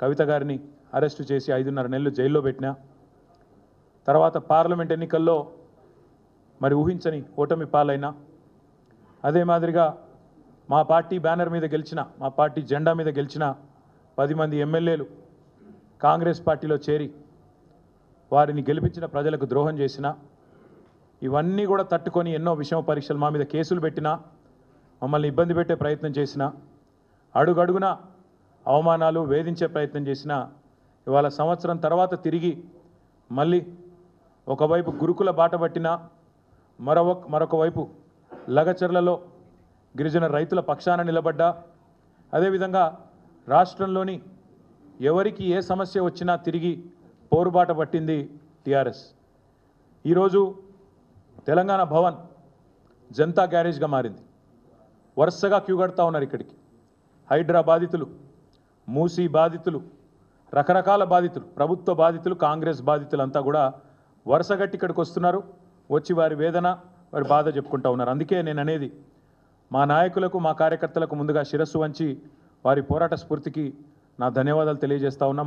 కవిత గారిని అరెస్టు చేసి 5.5 నెలలు జైల్లో పెట్టినా, తర్వాత పార్లమెంట్ ఎన్నికల్లో మరి ఊహించని ఓటమి పాలైనా, అదే మాదిరిగా మా పార్టీ బ్యానర్ మీద గెలిచిన, మా పార్టీ జెండా మీద గెలిచిన 10 మంది ఎమ్మెల్యేలు కాంగ్రెస్ పార్టీలో చేరి వారిని గెలిపించిన ప్రజలకు ద్రోహం చేసిన, ఇవన్నీ కూడా తట్టుకొని ఎన్నో విషమ పరీక్షలు మా మీద కేసులు పెట్టినా, మమ్మల్ని ఇబ్బంది పెట్టే ప్రయత్నం చేసిన, అడుగడుగున అవమానాలు వేధించే ప్రయత్నం చేసిన, ఇవాళ సంవత్సరం తర్వాత తిరిగి మళ్ళీ ఒకవైపు గురుకుల బాట పట్టిన, మరొక వైపు లగచర్లలో గిరిజన రైతుల పక్షాన నిలబడ్డా, అదేవిధంగా రాష్ట్రంలోని ఎవరికి ఏ సమస్య వచ్చినా తిరిగి పోరుబాట పట్టింది టీఆర్ఎస్. ఈరోజు తెలంగాణ భవన్ జనతా గ్యారేజ్గా మారింది. వరుసగా క్యూ కడతా ఉన్నారు ఇక్కడికి. హైడ్రా బాధితులు, మూసీ బాధితులు, రకరకాల బాధితులు, ప్రభుత్వ బాధితులు, కాంగ్రెస్ బాధితులు అంతా కూడా వరుసగట్టి ఇక్కడికి వస్తున్నారు. వచ్చి వారి వేదన, వారి బాధ చెప్పుకుంటూ ఉన్నారు. అందుకే నేను అనేది, మా నాయకులకు, మా కార్యకర్తలకు ముందుగా శిరస్సు వంచి వారి పోరాట స్ఫూర్తికి నా ధన్యవాదాలు తెలియజేస్తా ఉన్నా.